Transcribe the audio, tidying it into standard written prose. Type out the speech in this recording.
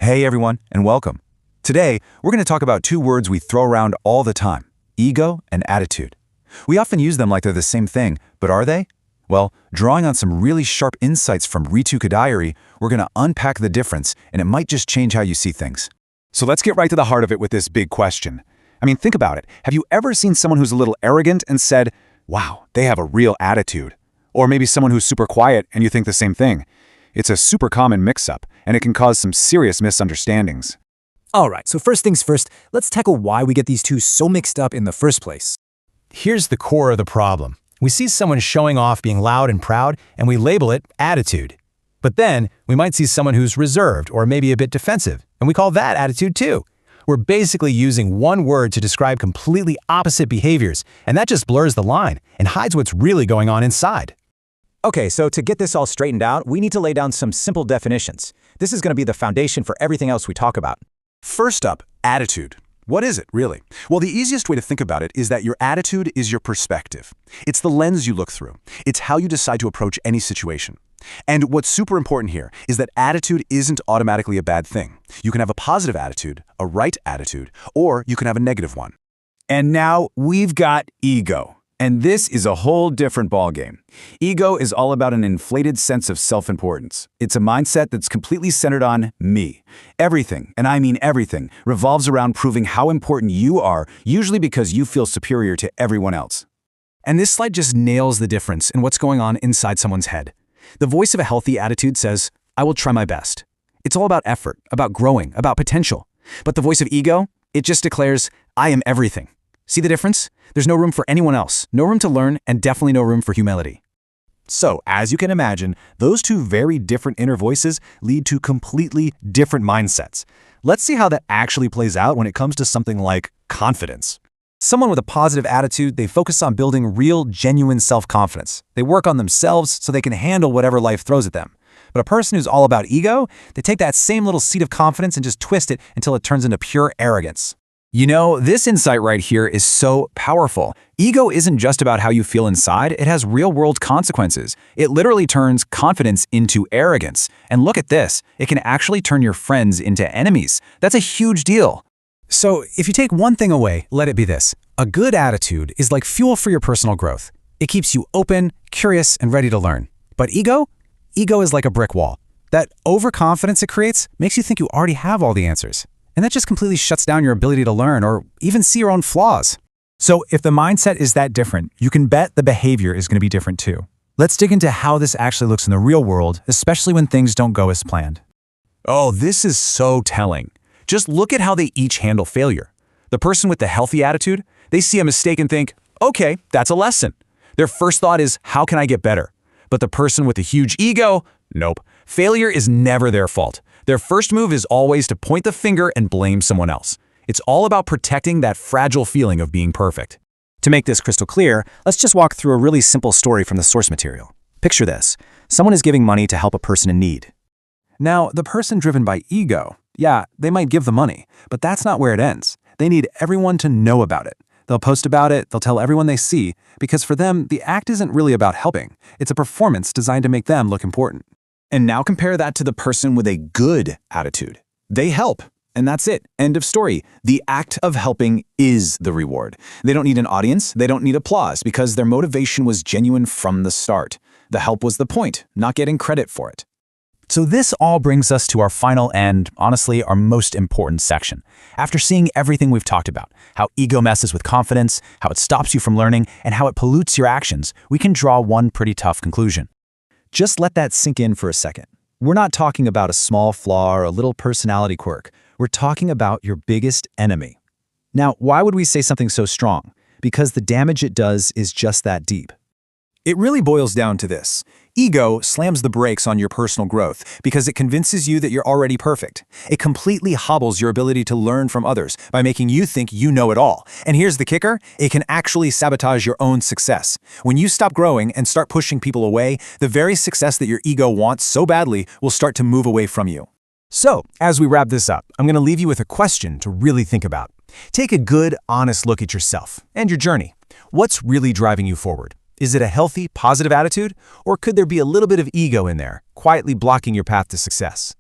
Hey everyone, and welcome. Today, we're going to talk about two words we throw around all the time, ego and attitude. We often use them like they're the same thing, but are they? Well, drawing on some really sharp insights from Ritu Kadayari, we're going to unpack the difference, and it might just change how you see things. So let's get right to the heart of it with this big question. Think about it. Have you ever seen someone who's a little arrogant and said, wow, they have a real attitude? Or maybe someone who's super quiet and you think the same thing. It's a super common mix-up, and it can cause some serious misunderstandings. All right, so first things first, let's tackle why we get these two so mixed up in the first place. Here's the core of the problem. We see someone showing off being loud and proud, and we label it attitude. But then, we might see someone who's reserved or maybe a bit defensive, and we call that attitude too. We're basically using one word to describe completely opposite behaviors, and that just blurs the line and hides what's really going on inside. Okay, so to get this all straightened out, we need to lay down some simple definitions. This is going to be the foundation for everything else we talk about. First up, attitude. What is it, really? Well, the easiest way to think about it is that your attitude is your perspective. It's the lens you look through. It's how you decide to approach any situation. And what's super important here is that attitude isn't automatically a bad thing. You can have a positive attitude, a right attitude, or you can have a negative one. And now we've got ego. And this is a whole different ballgame. Ego is all about an inflated sense of self-importance. It's a mindset that's completely centered on me. Everything, and I mean everything, revolves around proving how important you are, usually because you feel superior to everyone else. And this slide just nails the difference in what's going on inside someone's head. The voice of a healthy attitude says, I will try my best. It's all about effort, about growing, about potential. But the voice of ego, it just declares, I am everything. See the difference? There's no room for anyone else, no room to learn, and definitely no room for humility. So, as you can imagine, those two very different inner voices lead to completely different mindsets. Let's see how that actually plays out when it comes to something like confidence. Someone with a positive attitude, they focus on building real, genuine self-confidence. They work on themselves so they can handle whatever life throws at them. But a person who's all about ego, they take that same little seed of confidence and just twist it until it turns into pure arrogance. You know, this insight right here is so powerful. Ego isn't just about how you feel inside, it has real-world consequences. It literally turns confidence into arrogance. And look at this, it can actually turn your friends into enemies. That's a huge deal. So, if you take one thing away, let it be this. A good attitude is like fuel for your personal growth. It keeps you open, curious, and ready to learn. But ego? Ego is like a brick wall. That overconfidence it creates makes you think you already have all the answers. And that just completely shuts down your ability to learn or even see your own flaws. So if the mindset is that different, you can bet the behavior is going to be different too. Let's dig into how this actually looks in the real world, especially when things don't go as planned. Oh, this is so telling. Just look at how they each handle failure. The person with the healthy attitude, they see a mistake and think, okay, that's a lesson. Their first thought is, how can I get better? But the person with the huge ego, nope. Failure is never their fault. Their first move is always to point the finger and blame someone else. It's all about protecting that fragile feeling of being perfect. To make this crystal clear, let's just walk through a really simple story from the source material. Picture this. Someone is giving money to help a person in need. Now, the person driven by ego, yeah, they might give the money, but that's not where it ends. They need everyone to know about it. They'll post about it, they'll tell everyone they see, because for them, the act isn't really about helping. It's a performance designed to make them look important. And now compare that to the person with a good attitude. They help, and that's it. End of story. The act of helping is the reward. They don't need an audience, they don't need applause, because their motivation was genuine from the start. The help was the point, not getting credit for it. So this all brings us to our final and, honestly, our most important section. After seeing everything we've talked about, how ego messes with confidence, how it stops you from learning, and how it pollutes your actions, we can draw one pretty tough conclusion. Just let that sink in for a second. We're not talking about a small flaw or a little personality quirk. We're talking about your biggest enemy. Now, why would we say something so strong? Because the damage it does is just that deep. It really boils down to this. Ego slams the brakes on your personal growth because it convinces you that you're already perfect. It completely hobbles your ability to learn from others by making you think you know it all. And here's the kicker, it can actually sabotage your own success. When you stop growing and start pushing people away, the very success that your ego wants so badly will start to move away from you. So, as we wrap this up, I'm going to leave you with a question to really think about. Take a good, honest look at yourself and your journey. What's really driving you forward? Is it a healthy, positive attitude? Or could there be a little bit of ego in there, quietly blocking your path to success?